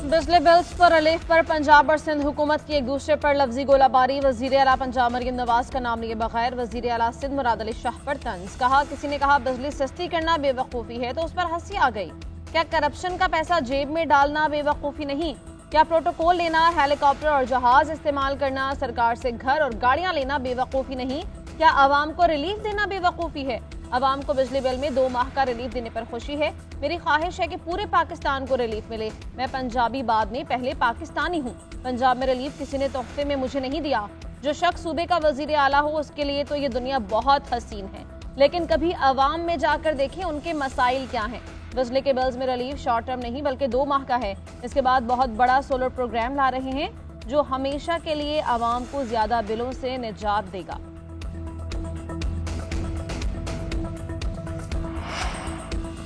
बिजली बिल्स पर रिलीफ पर पंजाब और सिंध हुकूमत की एक दूसरे पर लफ्जी गोलाबारी। वजीर आला पंजाब मरियम नवाज का नाम लिए बगैर वजीर आला सिंध मुराद अली शाह पर तंज। कहा किसी ने कहा बिजली सस्ती करना बेवकूफ़ी है तो उस पर हंसी आ गई। क्या करप्शन का पैसा जेब में डालना बेवकूफ़ी नहीं? क्या प्रोटोकॉल लेना, हेलीकॉप्टर और जहाज इस्तेमाल करना, सरकार से घर और गाड़ियां लेना बेवकूफ़ी नहीं? क्या आवाम को रिलीफ देना बेवकूफ़ी है? आवाम को बिजली बिल में 2 माह का रिलीफ देने पर खुशी है। मेरी ख्वाहिश है कि पूरे पाकिस्तान को रिलीफ मिले। मैं पंजाबी बाद में पहले पाकिस्तानी हूँ। पंजाब में रिलीफ किसी ने तोहफे में मुझे नहीं दिया। जो शख्स सूबे का वजीर आला हो उसके लिए तो ये दुनिया बहुत हसीन है, लेकिन कभी आवाम में जाकर देखें उनके मसाइल क्या हैं। बिजली के बिल्स में रिलीफ शॉर्ट टर्म नहीं बल्कि 2 माह का है। इसके बाद बहुत बड़ा सोलर प्रोग्राम ला रहे हैं जो हमेशा के लिए आवाम को ज्यादा बिलों से निजात देगा।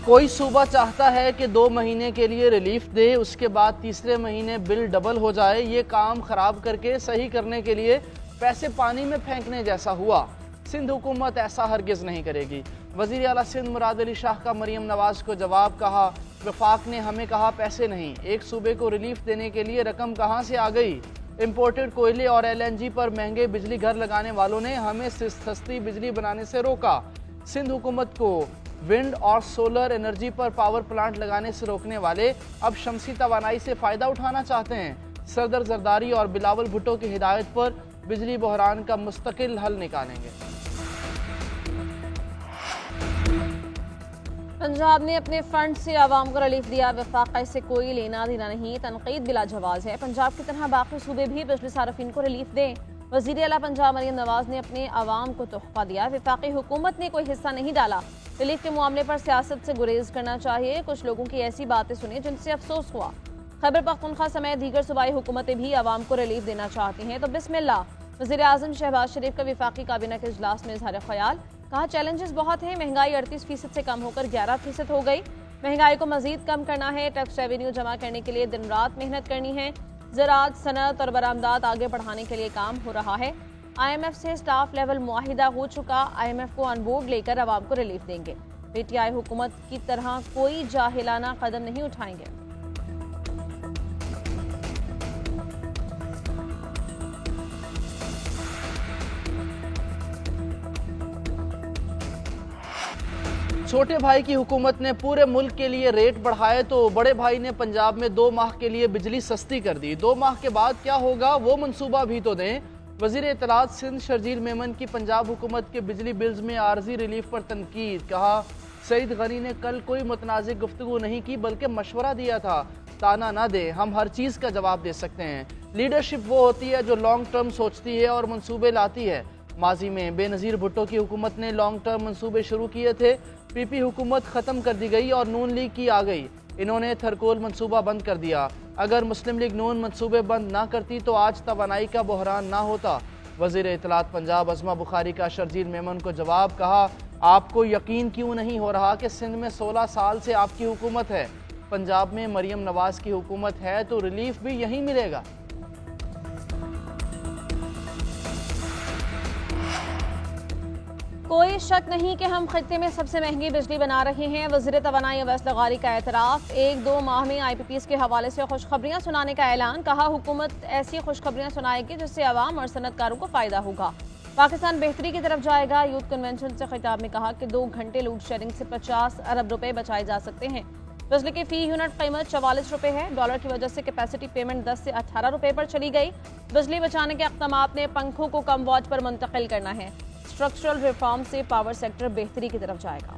कोई सूबा चाहता है कि 2 महीने के लिए रिलीफ दे, उसके बाद तीसरे महीने बिल डबल हो जाए। ये काम खराब करके सही करने के लिए पैसे पानी में फेंकने जैसा हुआ। सिंध हुकूमत ऐसा हरगिज़ नहीं करेगी। वज़ीर आला सिंध मुराद अली शाह का मरियम नवाज को जवाब। कहा वफाक ने हमें कहा पैसे नहीं। एक सूबे को रिलीफ देने के लिए रकम कहाँ से आ गई? इम्पोर्टेड कोयले और LNG पर महंगे बिजली घर लगाने वालों ने हमें सस्ती बिजली बनाने से रोका। सिंध हुकूमत को विंड और सोलर एनर्जी पर पावर प्लांट लगाने से रोकने वाले अब शमसी तवानाई से फ़ायदा उठाना चाहते हैं। सरदर जरदारी और बिलावल भुट्टो की हिदायत पर बिजली बहरान का मुस्तकिल हल निकालेंगे। पंजाब ने अपने फंड से आवाम को रिलीफ दिया। वफाक से कोई लेना देना नहीं, तनकीद बिला जवाज है। पंजाब की तरह बाकी सूबे भी बिजली सार्फिन को रिलीफ दें। वज़ीर आला पंजाब मरियम नवाज ने अपने आवाम को तोहफा दिया। वफाकी हुकूमत ने कोई हिस्सा नहीं डाला। रिलीफ के मामले पर सियासत से गुरेज करना चाहिए। कुछ लोगों की ऐसी बातें सुनी जिनसे अफसोस हुआ। खैबर पख्तूनख्वा समेत दीगर सूबाई हुकूमतें भी आवाम को रिलीफ देना चाहती हैं तो बिस्मिल्लाह। वज़ीर आज़म शहबाज शरीफ का वफाकी काबीना के इजलास में इजहार ख्याल। कहा चैलेंजेस बहुत हैं। महंगाई 38% से कम होकर 11% हो गई। महंगाई को मजीद कम करना है। टैक्स रेवेन्यू जमा करने के लिए दिन रात मेहनत करनी है। ज़राअत, सनअत और बरामदात आगे बढ़ाने के लिए काम हो रहा है। IMF से स्टाफ लेवल मुआहिदा हो चुका। IMF को ऑन बोर्ड लेकर आवाम को रिलीफ देंगे। PTI हुकूमत की तरह कोई जाहिलाना कदम नहीं उठाएंगे। छोटे भाई की हुकूमत ने पूरे मुल्क के लिए रेट बढ़ाए तो बड़े भाई ने पंजाब में 2 माह के लिए बिजली सस्ती कर दी। 2 माह के बाद क्या होगा वो मंसूबा भी तो दें। वज़ीर इत्तलात सिंध शर्जील मेमन की पंजाब हुकूमत के बिजली बिल्स में आर्जी रिलीफ पर तनकीद। कहा सईद गनी ने कल कोई मुतनाज़िक गुफ्तगू नहीं की बल्कि मशवरा दिया था। ताना ना दे, हम हर चीज़ का जवाब दे सकते हैं। लीडरशिप वो होती है जो लॉन्ग टर्म सोचती है और मंसूबे लाती है। माजी में बेनज़ीर भुट्टो की हुकूमत ने लॉन्ग टर्म मंसूबे शुरू किए थे। PP हुकूमत ख़त्म कर दी गई और नून लीग की आ गई। इन्होंने थरकोल मंसूबा बंद कर दिया। अगर मुस्लिम लीग नून मंसूबे बंद ना करती तो आज तवानाई का बहरान ना होता। वज़ीर इत्तलात पंजाब अज़मा बुखारी का शर्जील मेमन को जवाब। कहा आपको यकीन क्यों नहीं हो रहा कि सिंध में 16 साल से आपकी हुकूमत है। पंजाब में मरियम नवाज की हुकूमत है तो रिलीफ भी यहीं मिलेगा। कोई शक नहीं कि हम खित्ते में सबसे महंगी बिजली बना रहे हैं। वज़ीर तवानाई अवैस लगारी का एतराफ़। 1-2 माह में IPPs के हवाले से खुशखबरियाँ सुनाने का ऐलान। कहा हुकूमत ऐसी खुशखबरियाँ सुनाएगी जिससे आवाम और सनतकारों को फ़ायदा होगा। पाकिस्तान बेहतरी की तरफ जाएगा। यूथ कन्वेंशन से खिताब में कहा कि 2 घंटे लोड शेडिंग से 50 अरब रुपए बचाए जा सकते हैं। बिजली की फ़ी यूनिट कीमत 44 रुपए है। डॉलर की वजह से कैपेसिटी पेमेंट 10 से 18 रुपए पर चली गई। बिजली बचाने के अक़दामात ने पंखों को कम वॉट पर मुंतकिल करना है। स्ट्रक्चरल रिफॉर्म से पावर सेक्टर बेहतरी की तरफ जाएगा।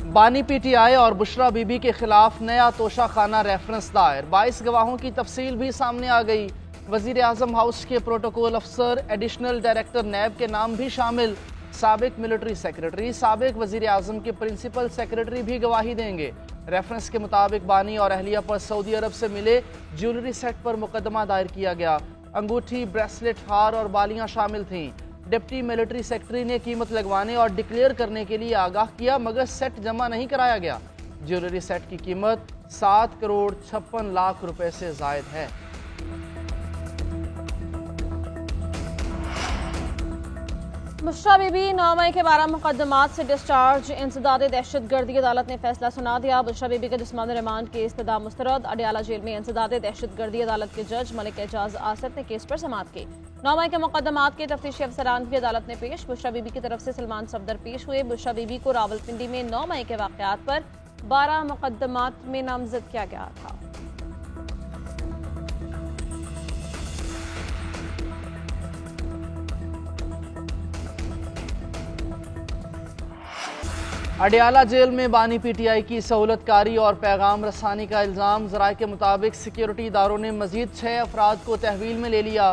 बानी PTI और बुशरा बीबी के खिलाफ नया तोशा खाना रेफरेंस दायर। 22 गवाहों की तफसील भी सामने आ गई। वज़ीर आज़म हाउस के प्रोटोकॉल अफसर, एडिशनल डायरेक्टर नैब के नाम भी शामिल। साबिक मिलिट्री सेक्रेटरी, साबिक वज़ीर आज़म के प्रिंसिपल सेक्रेटरी भी गवाही देंगे। रेफरेंस के मुताबिक बानी और अहलिया पर सऊदी अरब से मिले ज्वेलरी सेट पर मुकदमा दायर किया गया। अंगूठी, ब्रेसलेट, हार और बालियां शामिल थीं। डिप्टी मिलिट्री सेक्रेटरी ने कीमत लगवाने और डिक्लेयर करने के लिए आगाह किया मगर सेट जमा नहीं कराया गया। ज्वेलरी सेट की कीमत 7 करोड़ 56 लाख रुपए से जायद है। बुशरा बीबी 9 मई के 12 मुकदमात से डिस्चार्ज। इंसदाद दहशतगर्दी अदालत ने फैसला सुना दिया। बुशरा बीबी के जिस्मानी रिमांड की इस्तदा मुस्तरद। अडियाला जेल में इंसदाद दहशतगर्दी अदालत के जज मलिक एजाज आसिफ ने केस पर समाअत की। 9 मई के मुकदमात के तफ्तीशी अफसरान भी अदालत ने पेश। बुशरा बीबी की तरफ से सलमान सफदर पेश हुए। बुशरा बीबी को रावलपिंडी में 9 मई के वाकयात पर 12 मुकदमात में नामजद किया गया था। अडियाला जेल में बानी पीटीआई की सहूलतकारी और पैगाम रसानी का इल्ज़ाम। ज़राए के मुताबिक सिक्योरिटी इदारों ने मजीद 6 अफराद को तहवील में ले लिया।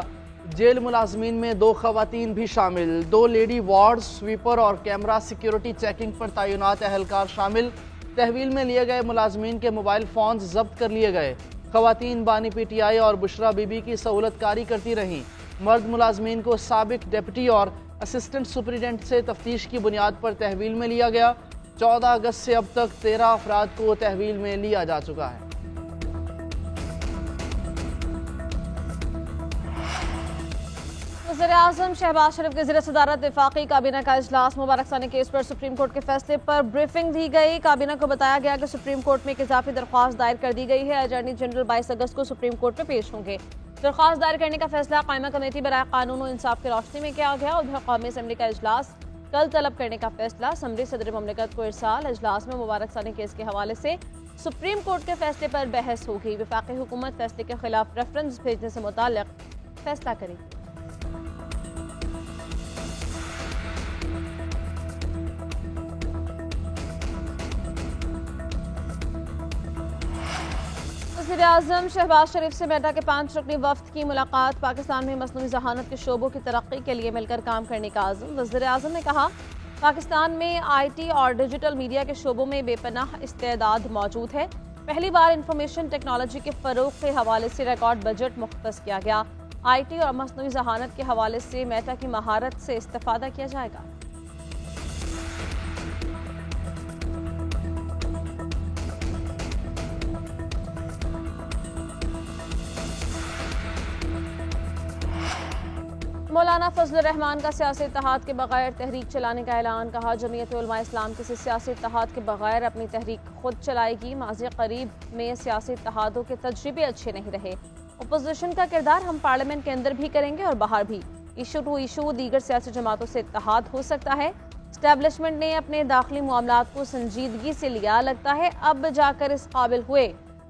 जेल मुलाजमीन में 2 खवातीन भी शामिल। 2 लेडी वार्ड स्वीपर और कैमरा सिक्योरिटी चेकिंग पर तैनात अहलकार शामिल। तहवील में लिए गए मुलाजमीन के मोबाइल फ़ोन जब्त कर लिए गए। खवातीन बानी पीटीआई और बुशरा बीबी की सहूलतकारी करती रहीं। मर्द मुलाजमीन को साबिक डिप्टी और असिस्टेंट सुपरिटेंडेंट से तफ्तीश की बुनियाद पर तहवील में लिया गया। 14 अगस्त से अब तक 13 अफराद को तहवील में लिया जा चुका है। वज़ीर-ए-आज़म शहबाज शरीफ के ज़रिए सदारत वफाकी काबीना का इजलास। मुबारक सानी केस पर सुप्रीम कोर्ट के फैसले पर ब्रीफिंग दी गई। काबीना को बताया गया कि सुप्रीम कोर्ट में एक इजाफी दरख्वास्त दायर कर दी गई है। अटॉर्नी जनरल 22 अगस्त को सुप्रीम कोर्ट में पेश होंगे। दरख्वास्त दायर करने का फैसला कायमा कमेटी बराए कानून और इंसाफ की रोशनी में किया गया। उधर कौमी असम्बली का इजलास कल तलब करने का फैसला। असम्बली सदर ममलिकत को इरसाल। इजलास में मुबारक सानी केस के हवाले से सुप्रीम कोर्ट के फैसले पर बहस होगी। वफाकी हुकूमत फैसले के खिलाफ रेफरेंस भेजने से मुताल्लिक फैसला करेगी। वज़ीर-ए-आज़म शहबाज शरीफ से मेटा के 5 रुकनी वफ्द की मुलाकात। पाकिस्तान में मसनूई जहानत के शोबों की तरक्की के लिए मिलकर काम करने का आज़म। वज़ीर-ए-आज़म ने कहा पाकिस्तान में IT और डिजिटल मीडिया के शोबों में बेपनाह इस्तेदाद मौजूद है। पहली बार इंफॉर्मेशन टेक्नोलॉजी के फ़रोग़ के हवाले से रिकॉर्ड बजट मुख्तस किया गया। IT और मसनूई जहानत के हवाले से मेटा की महारत से इस्तेफादा किया जाएगा। मौलाना फजल रहमान का सियासी इत्तेहाद के बगैर तहरीक चलाने का ऐलान। कहा जमीयत उलमा इस्लाम किसी सियासी इत्तेहाद के बगैर अपनी तहरीक खुद चलाएगी। माज़ी करीब में सियासी इत्तेहादों के तजर्बे अच्छे नहीं रहे। अपोजिशन का किरदार हम पार्लियामेंट के अंदर भी करेंगे और बाहर भी। इशू टू इशू दीगर सियासी जमातों से इत्तेहाद हो सकता है। इस्टेब्लिशमेंट ने अपने दाखिली मामलात को संजीदगी से लिया। लगता है अब जाकर इस काबिल हुए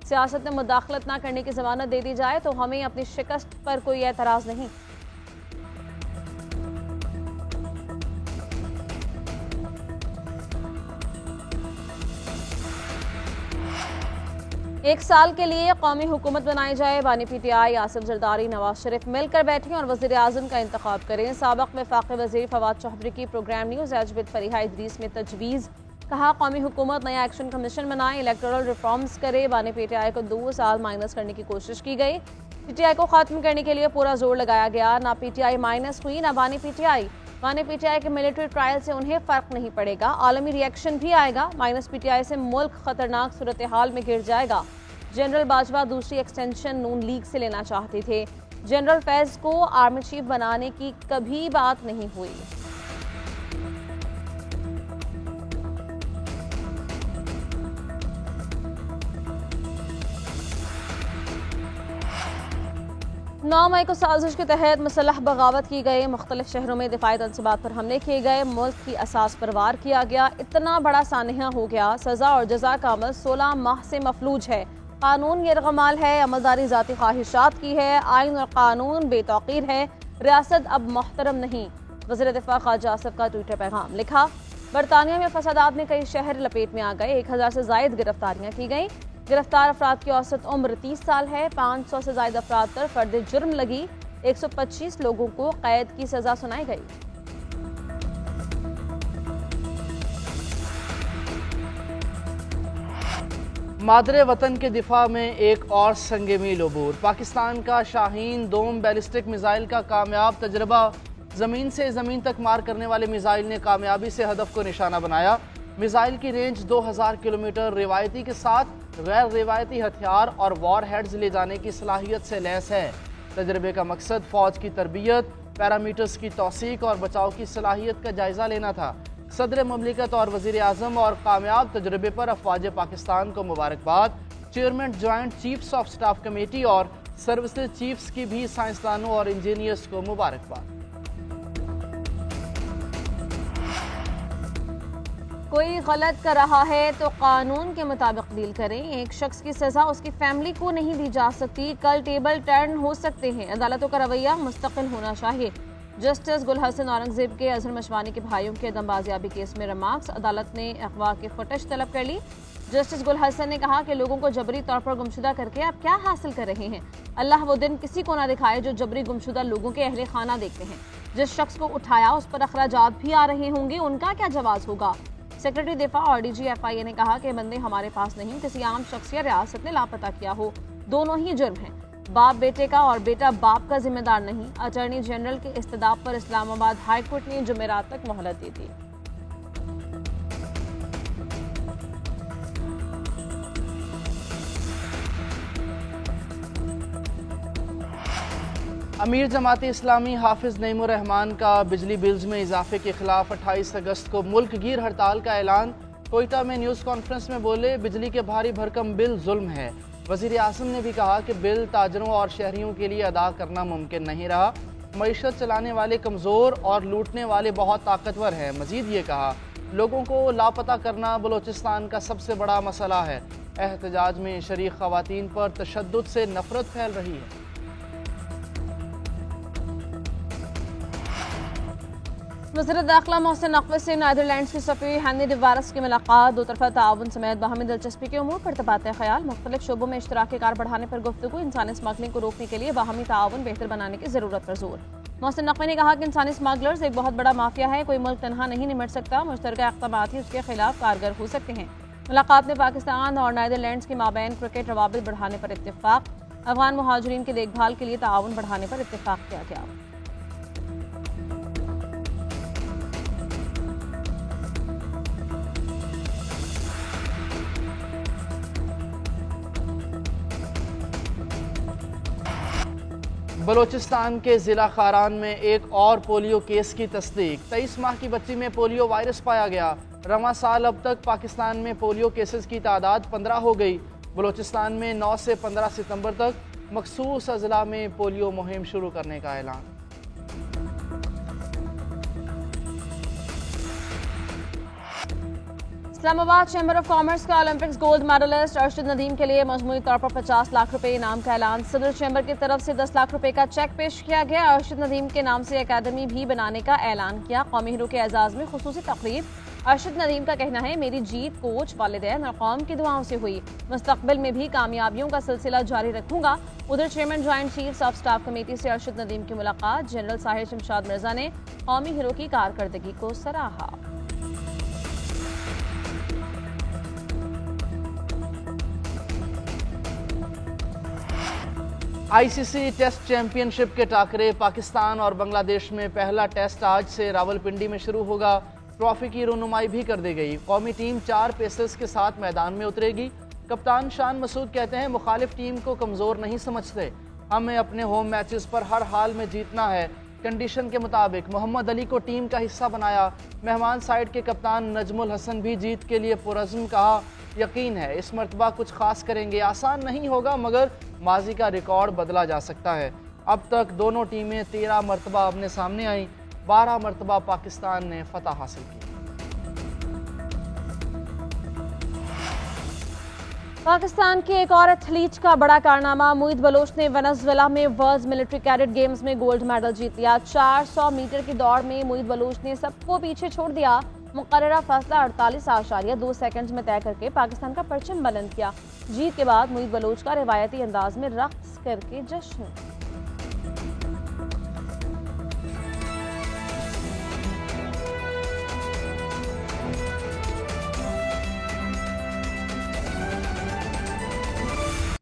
सियासत में मुदाखलत ना करने की जमानत दे दी जाए तो हमें अपनी शिकस्त पर कोई एतराज़ नहीं। एक साल के लिए कौमी हुकूमत बनाई जाए। बानी पीटीआई आसिफ जरदारी नवाज शरीफ मिलकर बैठें और वज़ीर-ए-आज़म का इंतखाब करें। साबिक़ वफ़ाक़ी वज़ीर फवाद चौधरी की programme news edge with Fareeha Idrees में तजवीज़। कहा कौमी हुकूमत नया एक्शन कमीशन बनाए, इलेक्टोरल रिफॉर्म्स करे। बानी पीटीआई को 2 साल माइनस करने की कोशिश की गई। पीटीआई को ख़त्म करने के लिए पूरा जोर लगाया गया। ना पीटीआई माइनस हुई ना बानी पीटीआई। बानी पीटीआई के मिलिट्री ट्रायल से उन्हें फ़र्क नहीं पड़ेगा। आलमी रिएक्शन भी आएगा। माइनस पीटीआई से मुल्क खतरनाक सूरत हाल में गिर जाएगा। जनरल बाजवा दूसरी एक्सटेंशन नून लीग से लेना चाहते थे। जनरल फैज को आर्मी चीफ बनाने की कभी बात नहीं हुई। नौ मई को साजिश के तहत मुसल्लह बगावत की गई। मुख्तलिफ शहरों में दिफाई तनसीबात पर हमले किए गए। मुल्क की असास पर वार किया गया। इतना बड़ा सानहा हो गया। सजा और जजा का अमल 16 माह से मफलूज है। कानून यरगमाल है। अमलदारी ज़ाती ख्वाहिशात की है। आइन और कानून बेतौकीर है। रियासत अब मोहतरम नहीं। वज़ीर दिफा ख्वाजा आसिफ का ट्विटर पैगाम। लिखा बरतानिया में फसादात में कई शहर लपेट में आ गए। 1000 से जायद गिरफ्तारियाँ की गई। गिरफ्तार अफराद की औसत उम्र 30 साल है। 500 से जायद अफराद पर फर्द जुर्म लगी। 125 लोगों को कैद की सजा सुनाई गई। मादरे वतन के दिफा में एक और संगे मील अबूर। पाकिस्तान का शाहीन दोम बैलिस्टिक मिसाइल का कामयाब तजर्बा। ज़मीन से ज़मीन तक मार करने वाले मिसाइल ने कामयाबी से हदफ को निशाना बनाया। मिसाइल की रेंज 2000 किलोमीटर रिवायती के साथ गैर रिवायती हथियार और वॉर हेड्स ले जाने की सलाहियत से लैस है। तजर्बे का मकसद फ़ौज की तरबियत पैरामीटर्स की तौसीक और बचाव की सलाहियत का जायजा लेना था। सदर ममलिकत और वज़ीर आज़म और कामयाब तजुर्बे पर अफवाज पाकिस्तान को मुबारकबाद। Chairman joint chiefs of staff committee और सर्विसेज चीफ्स की भी साइंसदानों और इंजीनियर्स को मुबारकबाद। कोई गलत कर रहा है तो कानून के मुताबिक डील करें। एक शख्स की सजा उसकी फैमिली को नहीं दी जा सकती। कल टेबल टर्न हो सकते हैं। अदालतों का रवैया मुस्तकिल होना चाहिए। जस्टिस गुल हसन औरंगजेब के अजहर मशवानी के भाइयों के दम बाजियाबी केस में रिमार्क्स। अदालत ने अगवा की फुटेज तलब कर ली। जस्टिस गुल हसन ने कहा कि लोगों को जबरी तौर पर गुमशुदा करके आप क्या हासिल कर रहे हैं। अल्लाह वो दिन किसी को ना दिखाए जो जबरी गुमशुदा लोगों के अहले खाना देखते हैं। जिस शख्स को उठाया उस पर अखराजात भी आ रहे होंगे, उनका क्या जवाब होगा। सेक्रेटरी दिफा और DGFIA ने कहा कि बंदे हमारे पास नहीं, किसी आम शख्स या रियासत ने लापता किया हो। दोनों ही जुर्म हैं। बाप बेटे का और बेटा बाप का जिम्मेदार नहीं। अटॉर्नी जनरल के इस्तदाफ पर इस्लामाबाद हाई कोर्ट ने जुमेरात तक मोहलत दी थी। अमीर जमाती इस्लामी हाफिज नईमुर रहमान का बिजली बिल्स में इजाफे के खिलाफ 28 अगस्त को मुल्क गिर हड़ताल का ऐलान। कोयटा में न्यूज़ कॉन्फ्रेंस में बोले, बिजली के भारी भरकम बिल जुल्म है। वज़ीर आज़म ने भी कहा कि बिल ताजरों और शहरियों के लिए अदा करना मुमकिन नहीं रहा। मईशत चलाने वाले कमज़ोर और लूटने वाले बहुत ताकतवर हैं। मजीद ये कहा, लोगों को लापता करना बलोचिस्तान का सबसे बड़ा मसला है। एहतजाज में शरीक ख़वातीन पर तशद्दुद से नफरत फैल रही है। वज़ीर दाखिला मोहसिन नकवी से नीदरलैंड्स की सफ़ीर हैनी डिवारस की मुलाकात। दो तरफा ताउन समेत बाहमी दिलचस्पी के उमूर पर तबादला ख्याल। मुख्तलिफ शोबों में इश्तराकी कार बढ़ाने पर गुफ्तगू। इंसानी स्मगलिंग को रोकने के लिए बाहमी ताउन बेहतर बनाने की ज़रूरत पर जोर। मोहसिन नकवी ने कहा कि इंसानी स्मगलर्स एक बहुत बड़ा माफिया है। कोई मुल्क तनहा नहीं निमट सकता। मुश्तरका इक़दामात ही उसके खिलाफ कारगर हो सकते हैं। मुलाकात में पाकिस्तान और नीदरलैंड्स के माबैन क्रिकेट रवाबित बढ़ाने पर इत्तेफाक। अफगान मुहाजिरीन की देखभाल के लिए ताउन बढ़ाने पर इत्तेफाक किया गया। बलोचिस्तान के ज़िला खारान में एक और पोलियो केस की तस्दीक। 23 माह की बच्ची में पोलियो वायरस पाया गया। रवां साल अब तक पाकिस्तान में पोलियो केसेस की तादाद 15 हो गई। बलोचिस्तान में 9 से 15 सितंबर तक मखसूस अजला में पोलियो मुहिम शुरू करने का ऐलान। इस्लामाबाद चैम्बर ऑफ कॉमर्स का Olympics gold medallist Arshad Nadeem के लिए मजमूई तौर पर 50 लाख रुपए इनाम का ऐलान। सदर चैम्बर की तरफ से 10 लाख रुपए का चेक पेश किया गया। अरशद नदीम के नाम से अकादमी भी बनाने का ऐलान किया। कौमी हीरो के एजाज में खुसूसी तकरीब। अरशद नदीम का कहना है, मेरी जीत कोच, वालिदैन और कौम की दुआओं से हुई। मुस्तकबिल में भी कामयाबियों का सिलसिला जारी रखूंगा। उधर chairman joint chiefs of staff committee से अरशद नदीम की मुलाकात। जनरल साहिर शमशाद मिर्जा ने कौमी हीरो की कारकर्दगी को सराहा। ICC टेस्ट चैंपियनशिप के टाकरे। पाकिस्तान और बांग्लादेश में पहला टेस्ट आज से रावलपिंडी में शुरू होगा। ट्रॉफी की रुनुमाई भी कर दी गई। कौमी टीम 4 पेसर्स के साथ मैदान में उतरेगी। कप्तान शान मसूद कहते हैं, मुखालिफ टीम को कमज़ोर नहीं समझते। हमें अपने होम मैचेस पर हर हाल में जीतना है। कंडीशन के मुताबिक मोहम्मद अली को टीम का हिस्सा बनाया। मेहमान साइड के कप्तान नजमुल हसन भी जीत के लिए पुरज़्म। कहा, यकीन है इस मरतबा कुछ खास करेंगे। आसान नहीं होगा मगर माजी का रिकॉर्ड बदला जा सकता है। अब तक दोनों टीमें 13 मरतबा अपने सामने आई। 12 मरतबा पाकिस्तान ने फतह हासिल की। पाकिस्तान के एक और एथलीट का बड़ा कारनामा। मोईद बलोच ने वेनेजुएला में वर्ल्ड मिलिट्री कैडेट गेम्स में गोल्ड मेडल जीत लिया। 400 मीटर की दौड़ में मोईद बलोच ने सबको पीछे छोड़ दिया। मुकर्ररा फासला 48.2 सेकंड में तय करके पाकिस्तान का परचम बुलंद किया। जीत के बाद मोईद बलोच का रिवायती अंदाज में रक्स करके जश्न।